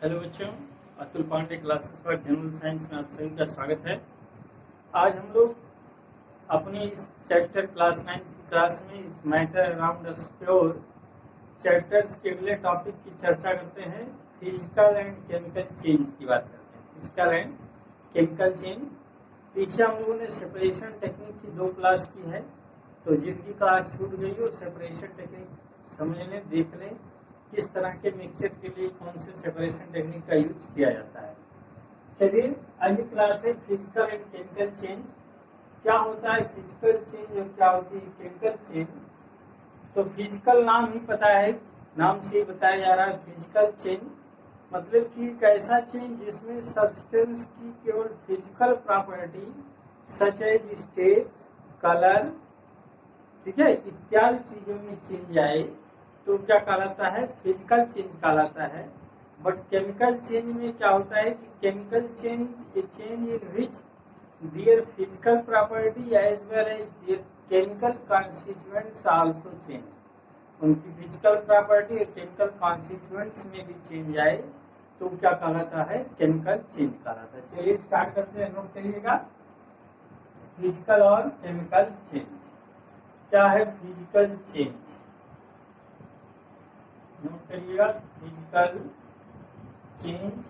Hello बच्चों, Atul Pande classes for general science में आप सभी का स्वागत है। आज हम लोग अपने इस चैप्टर क्लास 9 की क्लास में इस मैटर अराउंड द स्प्योर चैप्टर्स के अगले टॉपिक की चर्चा करते हैं। फिजिकल एंड केमिकल चेंज की बात करते हैं। Physical and chemical change. पीछे हम लोगों ने सेपरेशन टेक्निक की 2 क्लास की है, तो जिनकी क्लास छूट गई हो सेपरेशन टेक्निक समझ लें, देख लें किस तरह के मिक्सचर के लिए कौन से सेपरेशन टेक्निक का यूज किया जाता है। चलिए, अगली क्लास है फिजिकल एंड केमिकल चेंज। क्या होता है फिजिकल चेंज और क्या होती है केमिकल चेंज? तो फिजिकल नाम ही पता है, नाम से ही बताया जा रहा है। फिजिकल चेंज मतलब कि एक ऐसा चेंज जिसमें सब्सटेंस की केवल physical property such as state, colour, ठीक है, इत्यादि चीजों में चेंज आए तो क्या कहलाता है? फिजिकल चेंज कहलाता है। बट केमिकल चेंज में क्या होता है कि chemical change a change in which there physical property as well as their chemical constituents also change. उनकी फिजिकल प्रॉपर्टी और केमिकल कॉन्स्टिट्यूएंट्स में भी चेंज आए तो क्या कहलाता है? केमिकल चेंज कहलाता है। चलिए स्टार्ट करते हैं, नोट करिएगा फिजिकल और केमिकल चेंज। क्या है फिजिकल चेंज? नोट करिएगा फिजिकल चेंज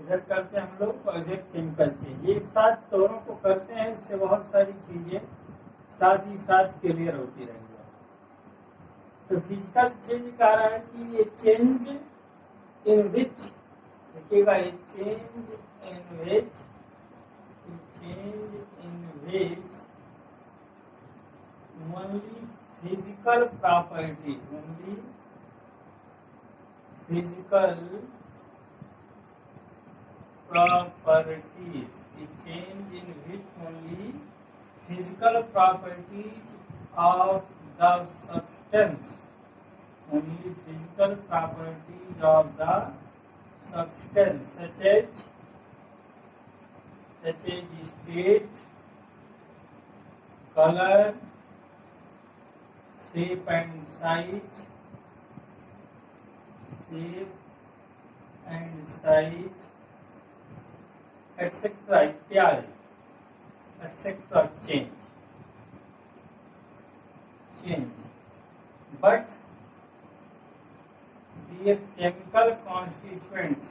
इधर करते हैं हम लोग और इधर केमिकल चेंज। एक साथ दोनों को करते हैं, इससे बहुत सारी चीजें साथ ही साथ क्लियर होती रहेंगी। तो फिजिकल चेंज कह रहा है कि ये चेंज इन विच, देखिएगा, ये change in which, only physical property, only physical properties, a change in which only physical properties of the substance, only physical properties of the substance such as state, color, shape and size, etc. इत्यादि etc. change but their chemical constituents,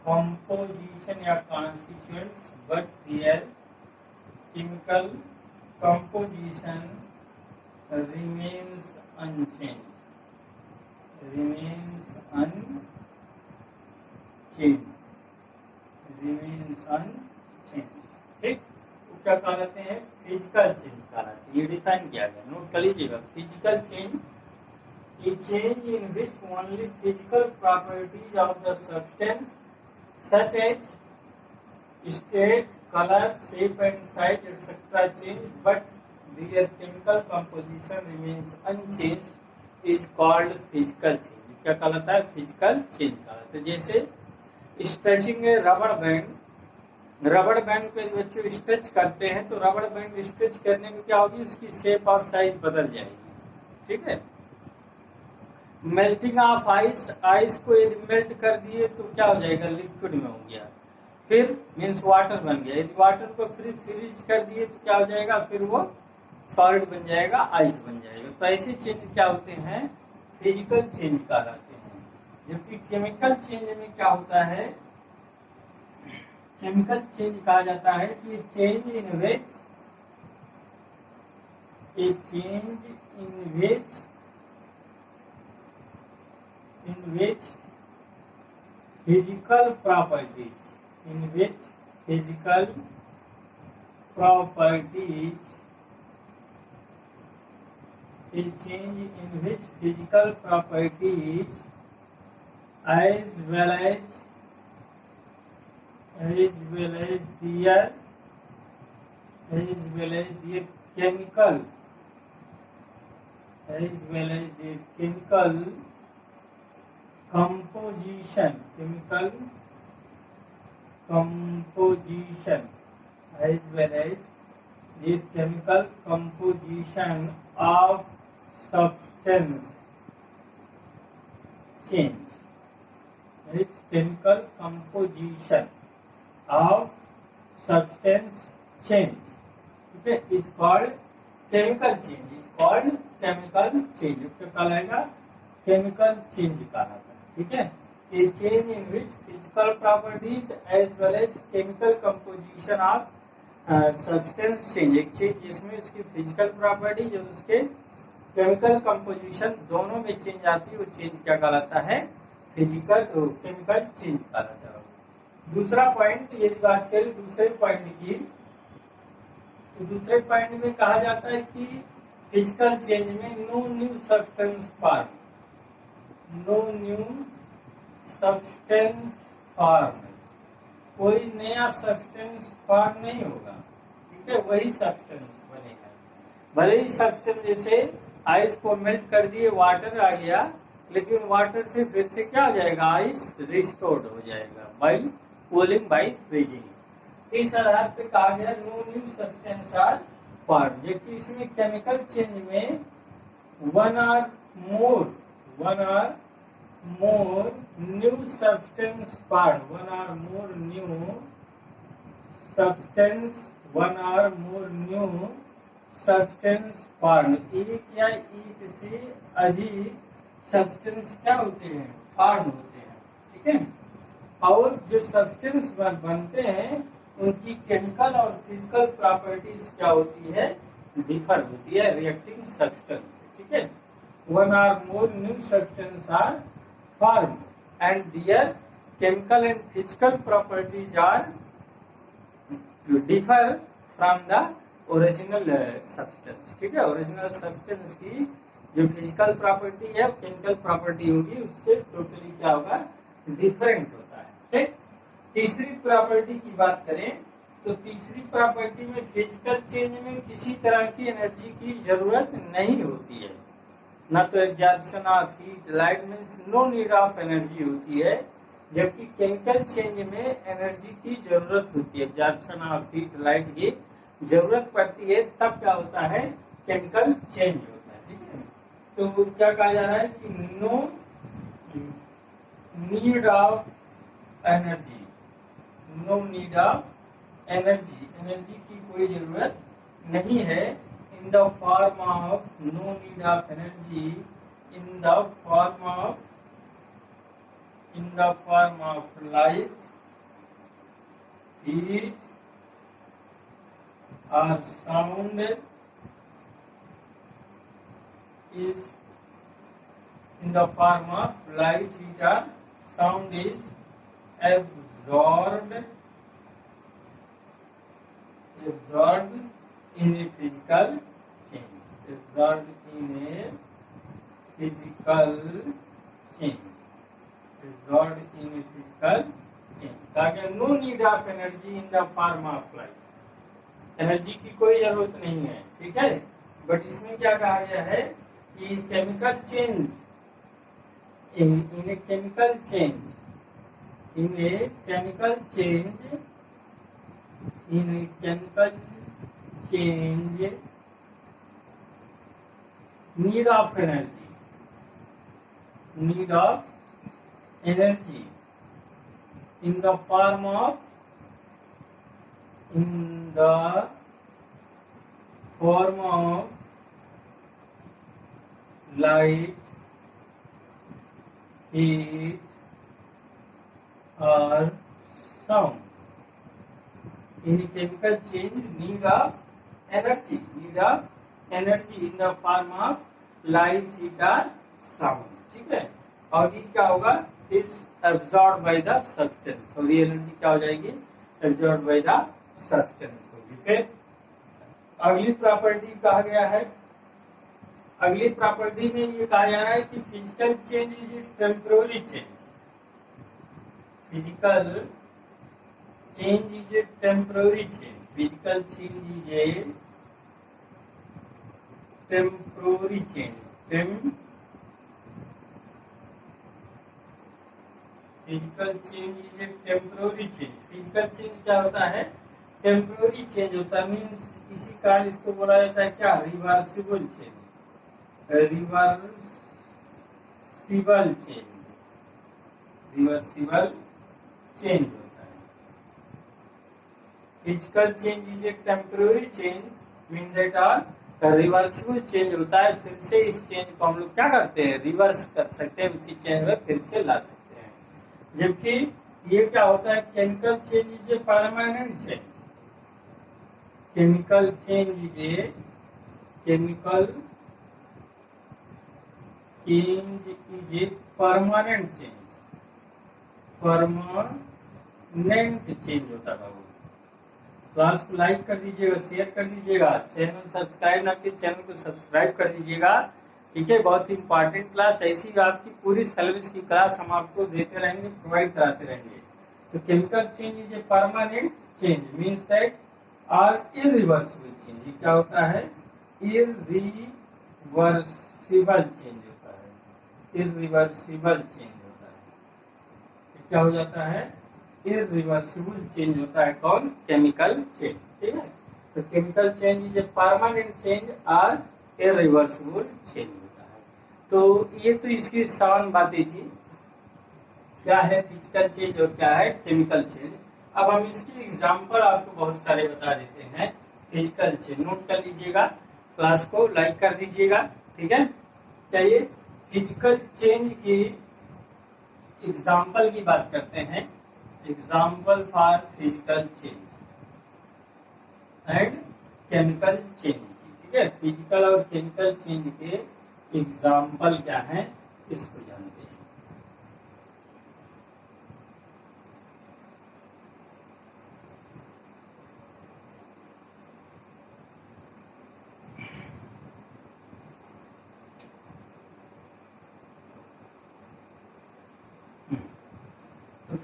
composition या constituents, but their chemical composition remains unchanged, ठीक। तो क्या कहलाते हैं? Physical change कहलाते हैं। ये डिफाइन किया गया, नोट कर लीजिएगा। Physical change a change in which only physical properties of the substance such as state, colour, shape and size etcetera change but their chemical composition remains unchanged is called physical change। क्या कहलाता है? Physical change कहलाता है। जैसे stretching रबड़ band पे बच्चे stretch करते हैं तो रबड़ बैंड स्ट्रेच करने में क्या होगी? उसकी शेप और साइज बदल जाएगी, ठीक है। मेल्टिंग ऑफ आइस को यदि मेल्ट कर दिए तो क्या हो जाएगा? लिक्विड में हो गया, फिर मीन्स वाटर बन गया। यदि वाटर को फ्रीज कर दिए तो क्या हो जाएगा? फिर वो सॉलिड बन जाएगा, आइस बन जाएगा। तो ऐसे चेंज क्या होते हैं? फिजिकल चेंज कहलाते हैं। जबकि केमिकल चेंज में क्या होता है? केमिकल चेंज कहा जाता है कि change in which physical properties, a change in which physical properties as well as their chemical composition as well as the chemical composition of substance change, its chemical composition of substance change, ठीक है, is called chemical change, is called chemical change, क्या कहलाएगा, chemical change कहलाता है, ठीक है। A change in which physical properties as well as chemical composition of substance change, एक चीज जिसमें उसकी फिजिकल प्रॉपर्टीज और उसके केमिकल कंपोजिशन दोनों में चेंज आती है, वो चेंज क्या कहलाता है, फिजिकल केमिकल चेंज कहलाता है। दूसरा पॉइंट, यदि बात करें दूसरे पॉइंट की, तो दूसरे पॉइंट में कहा जाता है कि फिजिकल चेंज में no new substance form, no new substance form, कोई नया सब्सटेंस फॉर्म नहीं होगा, ठीक है, वही सब्सटेंस बनेगा। भले ही सब्सटेंस जैसे आइस को मेल्ट कर दिए, वाटर आ गया, लेकिन वाटर से फिर से क्या हो जाएगा, आइस रिस्टोर्ड हो जाएगा बाय कूलिंग, बाय फ्रीजिंग। इस आधार पे कहा गया no new substance are form, जबकि इसमें केमिकल चेंज में one or more new substance form, one or more new substance form, एक या एक से अधिक सब्सटेंस क्या होते हैं, फॉर्म होते हैं, ठीक है। और जो सब्सटेंस बनते हैं उनकी केमिकल और फिजिकल प्रॉपर्टीज क्या होती है, डिफर होती है रिएक्टिंग सब्सटेंस, ठीक है। One or more new substance are form and their chemical and physical properties are differ from the original substance, ठीक है। ओरिजिनल सब्सटेंस की जो फिजिकल प्रॉपर्टी है, केमिकल प्रॉपर्टी होगी, उससे टोटली क्या होगा, डिफरेंट होता है, ठीक। तीसरी प्रॉपर्टी की बात करें तो तीसरी प्रॉपर्टी में फिजिकल चेंज में किसी तरह की एनर्जी की जरूरत नहीं होती है, ना तो absorption of heat, light means no need of energy होती है, जबकि केमिकल चेंज में एनर्जी की जरूरत होती है, एब्जॉर्प्शन ऑफ हीट, लाइट की जरूरत पड़ती है, तब क्या होता है, केमिकल चेंज होता है, ठीक है। तो क्या कहा जा रहा है कि no need of energy, no need of energy, energy की कोई जरूरत नहीं है, in the form of no need of energy, in the form of light, heat और sound is in the form of light, heat or sound is absorbed in a physical change, absorbed in a physical change, absorbed in a physical change। ताकि no need of energy in the form of light, energy की कोई जरूरत नहीं है, ठीक है। But इसमें क्या कहा गया है कि chemical change in a chemical change need of energy in the form of light, heat or sound। In chemical change, need of energy in the form of light, heat or sound, ठीक है। और ये क्या होगा, is absorbed by the substance, और ये energy क्या हो जाएगी, absorbed by the substance होगी। फिर अगली प्रॉपर्टी कहा गया है, अगली प्रॉपर्टी में ये कहा जा रहा है कि physical change is a temporary change, physical change is a temporary change, physical change is a temporary change, physical change is a temporary change. Physical change क्या होता है, टेम्पररी चेंज होता है, मीन्स इसी कारण इसको बोला जाता है क्या, reversible change, reversible change, reversible change होता है। Physical change is a temporary change, mean that are reversible change होता है। फिर से इस चेंज को हम लोग क्या करते हैं, रिवर्स कर सकते हैं, उसी चेंज में फिर से ला सकते हैं। जबकि ये क्या होता है, chemical change is a permanent change, chemical change is A, chemical change is a permanent change, permanent change होता है। क्लास को लाइक कर दीजिएगा, शेयर कर दीजिएगा, चैनल सब्सक्राइब ना किए चैनल को सब्सक्राइब कर दीजिएगा, ठीक है। बहुत ही इंपॉर्टेंट क्लास, ऐसी आपकी पूरी सिलेबस की क्लास हम आपको देते रहेंगे, प्रोवाइड कराते रहेंगे। तो chemical change is a permanent change, means that are irreversible change. ये क्या होता है, इरिवर्सिबल चेंज होता है, इरिवर्सिबल चेंज होता है। ये क्या हो जाता है, इरिवर्सिबल चेंज होता है। कौन, केमिकल चेंज, ठीक है। तो chemical change is a permanent change और इरिवर्सिबल चेंज होता है। तो ये तो इसकी सामान्य बातें थी, क्या है फिजिकल चेंज और क्या है केमिकल चेंज। अब हम इसकी एग्जांपल आपको बहुत सारे बता देते हैं। फिजिकल चेंज नोट कर लीजिएगा, क्लास को लाइक कर दीजिएगा, ठीक है। चलिए फिजिकल चेंज की एग्जांपल की बात करते हैं। Example for physical change and chemical change की, ठीक है। फिजिकल और केमिकल चेंज के एग्जाम्पल क्या है, इसको जानते हैं।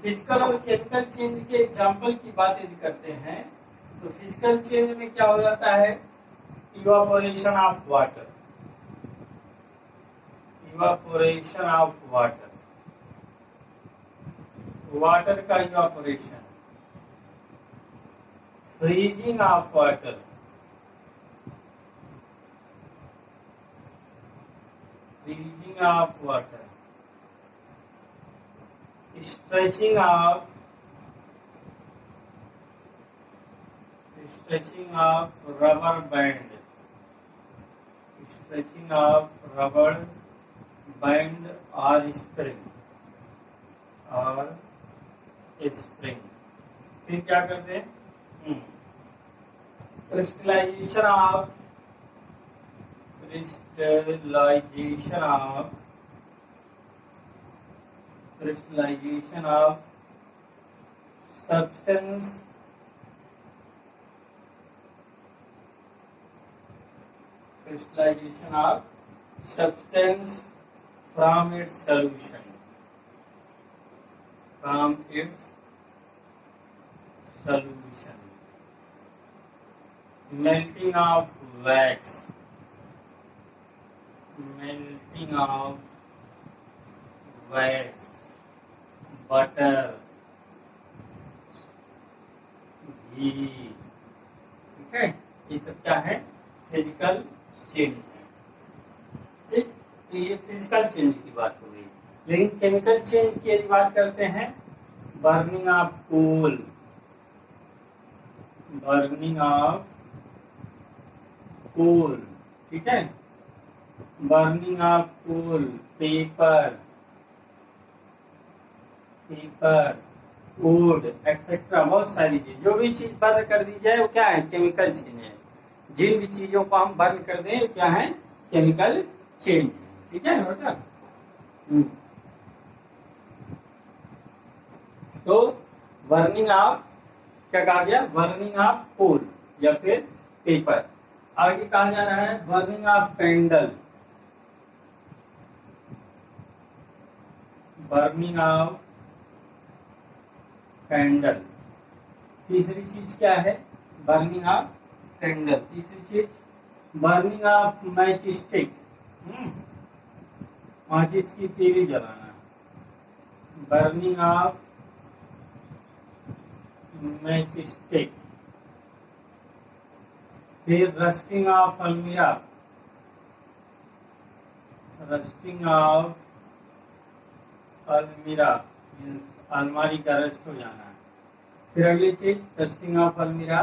फिजिकल और केमिकल चेंज के एग्जाम्पल की बात यदि करते हैं तो फिजिकल चेंज में क्या हो जाता है, evaporation of water, evaporation of water, water का evaporation, freezing of water, freezing of water, stretching of rubber band, stretching of rubber band or spring, और spring। फिर क्या करते हैं, crystallization of crystallization of substance, crystallization of substance from its solution, from its solution, melting of wax, melting of wax, butter, ghee, ठीक है। ये सब क्या है, फिजिकल चेंज है, ठीक। तो ये फिजिकल चेंज की बात हो गई। लेकिन केमिकल चेंज की यदि बात करते हैं, burning of coal, burning of coal, ठीक है, burning of coal, paper, paper, wood etcetera, बहुत सारी चीज, जो भी चीज बर्न कर दी जाए वो क्या है, केमिकल चेंज है। जिन भी चीजों को हम बर्न कर दें क्या है, केमिकल चेंज है, ठीक है बेटा। तो बर्निंग ऑफ क्या कहा गया, बर्निंग ऑफ कोल या फिर पेपर। आगे कहा जा रहा है burning of candle, burning of candle. तीसरी चीज क्या है, बर्निंग ऑफ कैंडल। तीसरी चीज बर्निंग ऑफ मैच स्टिक, माचिस की तीली जलाना, बर्निंग ऑफ मैच स्टिक। फिर रस्टिंग ऑफ अलमीरा, रस्टिंग ऑफ अलमीरा मीन्स अलमारी का रस्ट हो जाना। फिर अगली चीज रस्टिंग ऑफ अलमीरा,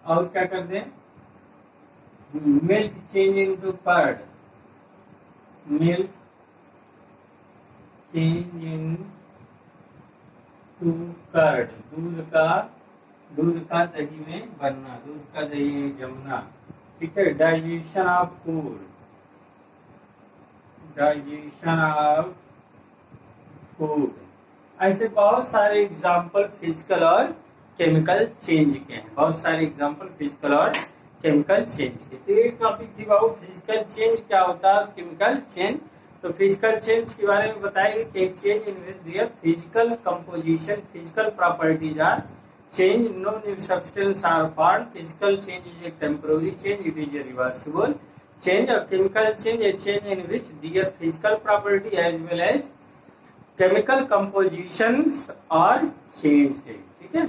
और क्या कर दें, milk change into curd, milk change into curd, दूध का दही में बनना, दूध का दही में जमना। ठीक है, digestion of food, digestion of food. ऐसे बहुत सारे एग्जाम्पल फिजिकल और केमिकल चेंज के हैं, बहुत सारे एग्जाम्पल फिजिकल और केमिकल चेंज के। तो एक टॉपिक थी बाबू फिजिकल चेंज क्या होता है, केमिकल चेंज। तो फिजिकल चेंज के बारे में बताइए कि change in which there physical composition, physical properties are change, no new substance are form, physical change is a temporary change, it is a reversible change. और chemical change a change in which there physical property as well as chemical compositions are changed. ठीक है,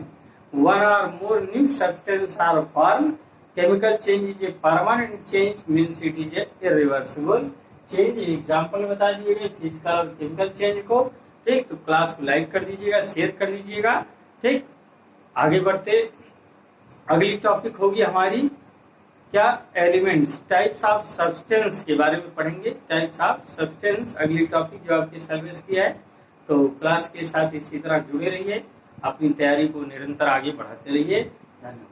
one or more new substance are formed, chemical change is a permanent change, means it is a irreversible change। Example बता दिए physical और chemical change को। ठीक, तो class को like कर दीजिएगा, शेयर कर दीजिएगा। ठीक, आगे बढ़ते, अगली टॉपिक होगी हमारी क्या, एलिमेंट्स, टाइप्स ऑफ सब्सटेंस के बारे में पढ़ेंगे, टाइप्स ऑफ सब्सटेंस अगली टॉपिक जो आपके सिलेबस की है। तो क्लास के साथ इसी तरह जुड़े रहिए, अपनी तैयारी को निरंतर आगे बढ़ाते रहिए। धन्यवाद।